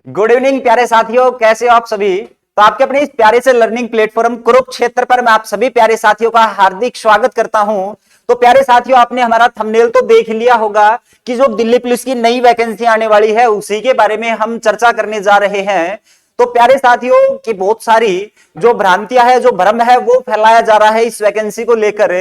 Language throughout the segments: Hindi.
गुड इवनिंग प्यारे साथियों, कैसे हो आप सभी। तो आपके अपने इस प्यारे से लर्निंग प्लेटफॉर्म कुरुक्षेत्र पर मैं आप सभी प्यारे साथियों का हार्दिक स्वागत करता हूं। तो प्यारे साथियों, आपने हमारा थंबनेल तो देख लिया होगा कि जो दिल्ली पुलिस की नई वैकेंसी आने वाली है उसी के बारे में हम चर्चा करने जा रहे हैं। तो प्यारे साथियों की बहुत सारी जो भ्रांतियां है, जो भ्रम है, वो फैलाया जा रहा है इस वैकेंसी को लेकर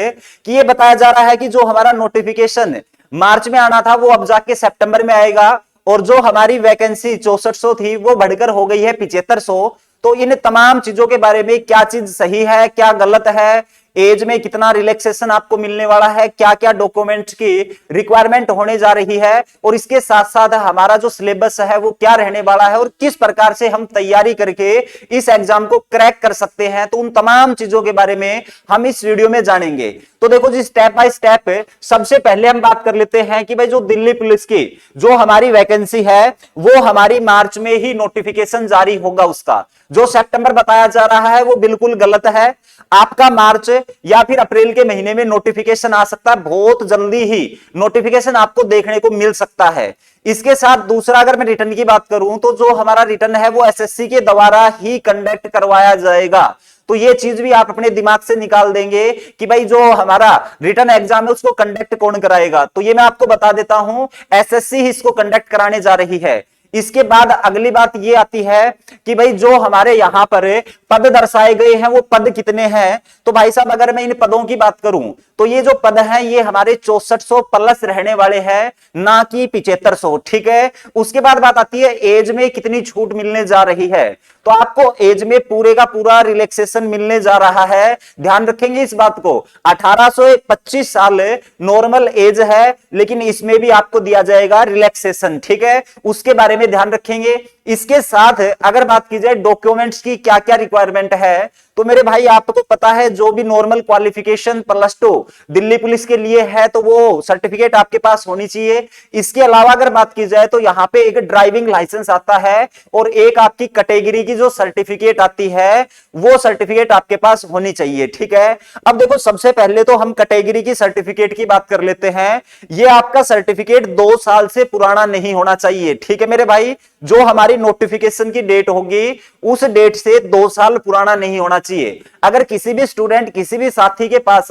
कि ये बताया जा रहा है कि जो हमारा नोटिफिकेशन मार्च में आना था वो अब जाके सितंबर में आएगा, और जो हमारी वैकेंसी 6400 थी वो बढ़कर हो गई है 7500। तो इन तमाम चीजों के बारे में क्या चीज सही है, क्या गलत है, एज में कितना रिलैक्सेशन आपको मिलने वाला है, क्या क्या डॉक्यूमेंट्स की रिक्वायरमेंट होने जा रही है, और इसके साथ साथ हमारा जो सिलेबस है वो क्या रहने वाला है, और किस प्रकार से हम तैयारी करके इस एग्जाम को क्रैक कर सकते हैं, तो उन तमाम चीजों के बारे में हम इस वीडियो में जानेंगे। तो देखो जी, स्टेप बाय स्टेप सबसे पहले हम बात कर लेते हैं कि भाई जो दिल्ली पुलिस की जो हमारी वैकेंसी है वो हमारी मार्च में ही नोटिफिकेशन जारी होगा। उसका जो सितंबर बताया जा रहा है वो बिल्कुल गलत है। आपका मार्च या फिर अप्रैल के महीने में नोटिफिकेशन आ सकता है, बहुत जल्दी ही नोटिफिकेशन आपको देखने को मिल सकता है। इसके साथ दूसरा, अगर मैं रिटर्न की बात करूं तो जो हमारा रिटर्न है वो एसएससी के द्वारा ही कंडक्ट करवाया जाएगा। तो ये चीज भी आप अपने दिमाग से निकाल देंगे कि भाई जो हमारा रिटर्न एग्जाम है उसको कंडक्ट कौन कराएगा। तो ये मैं आपको बता देता हूं, एसएससी ही इसको कंडक्ट कराने जा रही है। इसके बाद अगली बात ये आती है कि भाई जो हमारे यहां पर पद दर्शाए गए हैं वो पद कितने हैं। तो भाई साहब, अगर मैं इन पदों की बात करूं तो ये जो पद हैं ये हमारे 6400 प्लस रहने वाले हैं, ना कि 7500। ठीक है। उसके बाद बात आती है एज में कितनी छूट मिलने जा रही है। तो आपको एज में पूरे का पूरा रिलैक्सेशन मिलने जा रहा है। ध्यान रखेंगे इस बात को। 18 से 25 साल नॉर्मल एज है, लेकिन इसमें भी आपको दिया जाएगा रिलैक्सेशन। ठीक है, उसके बारे में ध्यान रखेंगे। इसके साथ अगर बात की जाए डॉक्यूमेंट्स की क्या क्या रिक्वायरमेंट है, तो मेरे भाई आपको पता है जो भी नॉर्मल क्वालिफिकेशन +2 दिल्ली पुलिस के लिए है तो वो सर्टिफिकेट आपके पास होनी चाहिए। इसके अलावा अगर बात की जाए तो यहां पे एक ड्राइविंग लाइसेंस आता है और एक आपकी कैटेगरी की जो सर्टिफिकेट आती है वो सर्टिफिकेट आपके पास होनी चाहिए। ठीक है। अब देखो, सबसे पहले तो हम कैटेगरी की सर्टिफिकेट की बात कर लेते हैं। ये आपका सर्टिफिकेट 2 साल से पुराना नहीं होना चाहिए। ठीक है मेरे भाई, जो हमारी नोटिफिकेशन की डेट होगी उस डेट से 2 साल पुराना नहीं होना चाहिए। अगर किसी भी स्टूडेंट, किसी भी साथी के पास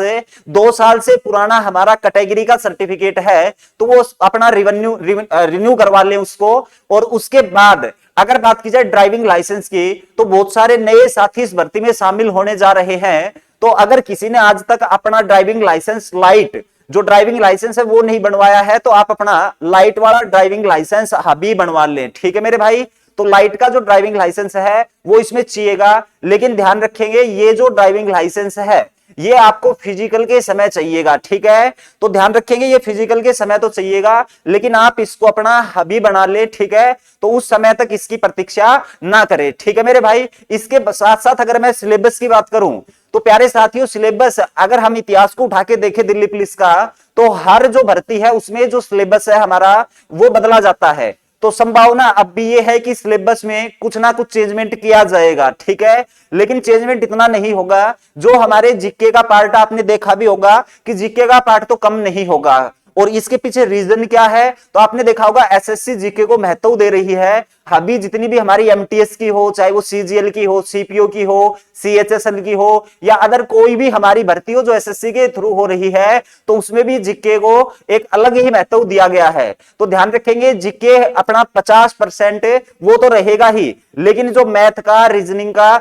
2 साल से पुराना हमारा कैटेगरी का सर्टिफिकेट है तो वो अपना रिन्यू करवा ले उसको। और उसके बाद अगर बात की जाए ड्राइविंग लाइसेंस की, तो बहुत सारे नए साथी इस भर्ती में शामिल होने जा रहे हैं। तो अगर किसी ने आज तक अपना ड्राइविंग लाइसेंस लाइट, जो ड्राइविंग लाइसेंस है वो नहीं बनवाया है, तो आप अपना लाइट वाला ड्राइविंग लाइसेंस अभी बनवा लें। ठीक है मेरे भाई। तो लाइट का जो ड्राइविंग लाइसेंस है वो इसमें चाहिएगा, लेकिन ध्यान रखेंगे ये जो ड्राइविंग लाइसेंस है ये आपको फिजिकल के समय चाहिएगा। ठीक है। तो ध्यान रखेंगे ये फिजिकल के समय तो चाहिएगा, लेकिन आप इसको अपना हबी बना ले। ठीक है। तो उस समय तक इसकी प्रतीक्षा ना करें। ठीक है मेरे भाई। इसके साथ साथ अगर मैं सिलेबस की बात करूं तो प्यारे साथियों, सिलेबस अगर हम इतिहास को उठा के देखें दिल्ली पुलिस का, तो हर जो भर्ती है उसमें जो सिलेबस है हमारा वो बदला जाता है। तो संभावना अब भी ये है कि सिलेबस में कुछ ना कुछ चेंजमेंट किया जाएगा। ठीक है। लेकिन चेंजमेंट इतना नहीं होगा। जो हमारे जीके का पार्ट आपने देखा भी होगा कि जीके का पार्ट तो कम नहीं होगा। और इसके पीछे रीजन क्या है, तो आपने देखा होगा एसएससी जीके को महत्व दे रही है। अभी जितनी भी हमारी एमटीएस की हो, चाहे वो सीजीएल की हो, सीपीओ की हो, सीएचएसएल की हो, या अदर कोई भी हमारी भर्ती हो जो एसएससी के थ्रू हो रही है, तो उसमें भी जीके को एक अलग ही महत्व दिया गया है। तो ध्यान रखेंगे जीके अपना 50% वो तो रहेगा ही, लेकिन जो मैथ का, रीजनिंग का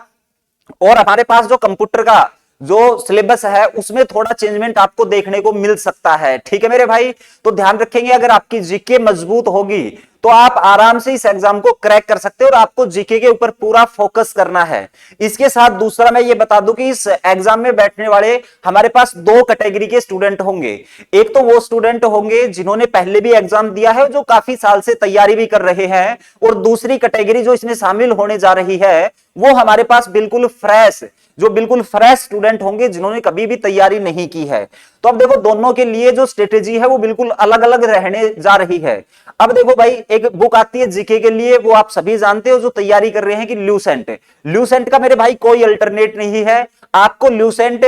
और हमारे पास जो कंप्यूटर का जो सिलेबस है उसमें थोड़ा चेंजमेंट आपको देखने को मिल सकता है। ठीक है मेरे भाई। तो ध्यान रखेंगे, अगर आपकी जीके मजबूत होगी तो आप आराम से इस एग्जाम को क्रैक कर सकते हो, और आपको जीके के ऊपर पूरा फोकस करना है। इसके साथ दूसरा मैं ये बता दूं कि इस एग्जाम में बैठने वाले हमारे पास 2 कैटेगरी के स्टूडेंट होंगे। एक तो वो स्टूडेंट होंगे जिन्होंने पहले भी एग्जाम दिया है, जो काफी साल से तैयारी भी कर रहे हैं, और दूसरी कैटेगरी जो इसमें शामिल होने जा रही है वो हमारे पास बिल्कुल फ्रेश, जो बिल्कुल फ्रेश स्टूडेंट होंगे जिन्होंने कभी भी तैयारी नहीं की है। तो अब देखो, दोनों के लिए जो स्ट्रेटेजी है वो बिल्कुल अलग अलग रहने जा रही है। अब देखो भाई, एक बुक आती है जीके के लिए, वो आप सभी जानते हो जो तैयारी कर रहे हैं कि ल्यूसेंट। ल्यूसेंट का मेरे भाई कोई अल्टरनेट नहीं है। आपको ल्यूसेंट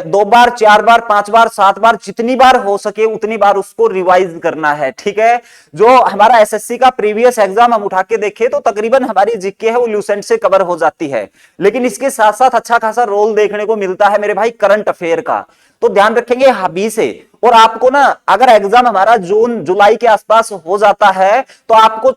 2 बार, 4 बार, 5 बार, 7 बार, जितनी बार हो सके उतनी बार उसको रिवाइज करना है। ठीक है, जो हमारा एसएससी का प्रीवियस एग्जाम हम उठा के देखे तो तकरीबन हमारी जीके है वो ल्यूसेंट से कवर हो जाती है, लेकिन इसके साथ साथ अच्छा खासा रोल देखने को मिलता है मेरे भाई करंट अफेयर का। तो ध्यान रखेंगे हाबी से। और आपको ना अगर एग्जाम हमारा जून जुलाई के आसपास हो जाता है तो आपको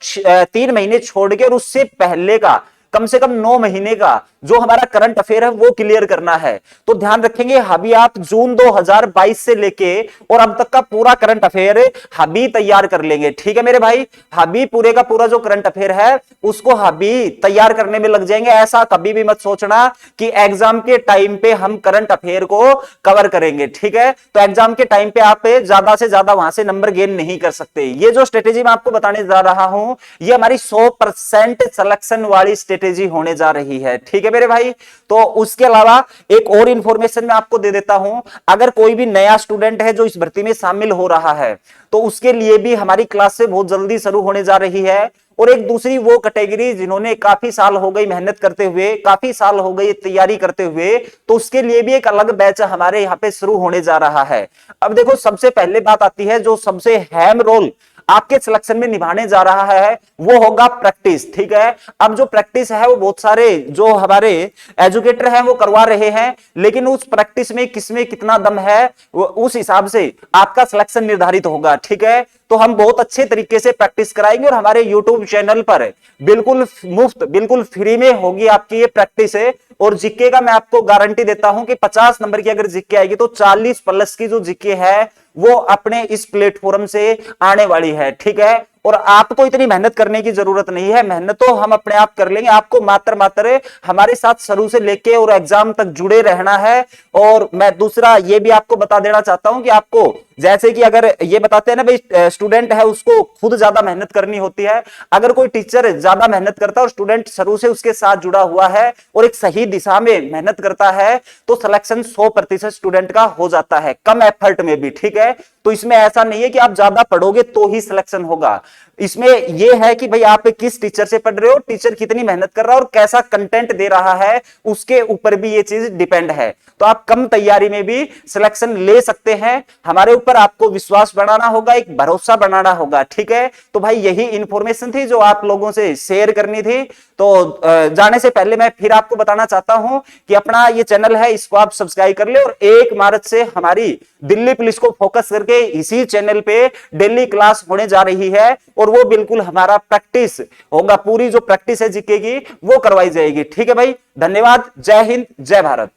3 महीने छोड़ के और उससे पहले का कम से कम 9 महीने का जो हमारा करंट अफेयर है वो क्लियर करना है। तो ध्यान रखेंगे हबी आप जून 2022 से लेके और अब तक का पूरा करंट अफेयर हबी तैयार कर लेंगे। ठीक है मेरे भाई, हबी पूरे का पूरा जो करंट अफेयर है उसको हबी तैयार करने में लग जाएंगे। ऐसा कभी भी मत सोचना कि एग्जाम के टाइम पे हम करंट अफेयर को कवर करेंगे। ठीक है, तो एग्जाम के टाइम पे आप ज्यादा से ज्यादा वहां से नंबर गेन नहीं कर सकते। ये जो स्ट्रेटेजी मैं आपको बताने जा रहा हूं ये हमारी 100% सिलेक्शन वाली स्ट्रेटेजी होने जा रही है। ठीक है मेरे भाई, तो उसके अलावा एक और इंफॉर्मेशन मैं आपको दे देता हूं। अगर कोई भी नया स्टूडेंट है जो इस भर्ती में शामिल हो रहा है तो उसके लिए भी हमारी क्लासें बहुत जल्दी शुरू होने जा रही है। और एक दूसरी वो कैटेगरी जिन्होंने काफी साल हो गई मेहनत करते हुए, काफी साल हो गई तैयारी करते हुए, तो उसके लिए भी एक अलग बैच हमारे यहाँ पे शुरू होने जा रहा है। अब देखो सबसे पहले बात आती है जो सबसे अहम रोल आपके सिलेक्शन में निभाने जा रहा है वो होगा प्रैक्टिस। ठीक है, अब जो प्रैक्टिस है वो बहुत सारे जो हमारे एजुकेटर हैं वो करवा रहे हैं, लेकिन उस प्रैक्टिस में किसमें कितना दम है उस हिसाब से आपका सिलेक्शन निर्धारित होगा। ठीक है, तो हम बहुत अच्छे तरीके से प्रैक्टिस कराएंगे और हमारे यूट्यूब चैनल पर बिल्कुल मुफ्त, बिल्कुल फ्री में होगी आपकी ये प्रैक्टिस है। और जीके का मैं आपको गारंटी देता हूं कि 50 नंबर की अगर जीके आएगी तो 40 प्लस की जो जीके है वो अपने इस प्लेटफॉर्म से आने वाली है। ठीक है, और आपको इतनी मेहनत करने की जरूरत नहीं है, मेहनत तो हम अपने आप कर लेंगे। आपको मात्र हमारे साथ शुरू से लेके और एग्जाम तक जुड़े रहना है। और मैं दूसरा ये भी आपको बता देना चाहता हूं कि आपको जैसे कि अगर ये बताते हैं ना भाई स्टूडेंट है उसको खुद ज्यादा मेहनत करनी होती है, अगर कोई टीचर ज्यादा मेहनत करता है और स्टूडेंट शुरू से उसके साथ जुड़ा हुआ है और एक सही दिशा में मेहनत करता है तो सिलेक्शन 100% स्टूडेंट का हो जाता है, कम एफर्ट में भी। ठीक है, तो इसमें ऐसा नहीं है कि आप ज्यादा पढ़ोगे तो ही सिलेक्शन होगा। इसमें यह है कि भाई आप किस टीचर से पढ़ रहे हो, टीचर कितनी मेहनत कर रहा है और कैसा कंटेंट दे रहा है उसके ऊपर भी ये चीज डिपेंड है। तो आप कम तैयारी में भी सिलेक्शन ले सकते हैं। हमारे ऊपर आपको विश्वास बढ़ाना होगा, एक भरोसा बनाना होगा। ठीक है, तो भाई यही इंफॉर्मेशन थी जो आप लोगों से शेयर करनी थी। तो जाने से पहले मैं फिर आपको बताना चाहता हूं कि अपना ये चैनल है इसको आप सब्सक्राइब कर ले और 1 मार्च से हमारी दिल्ली पुलिस को फोकस करके इसी चैनल पे डेली क्लास होने जा रही है और वो बिल्कुल हमारा प्रैक्टिस होगा, पूरी जो प्रैक्टिस है जीके की वो करवाई जाएगी। ठीक है भाई, धन्यवाद, जय हिंद, जय भारत।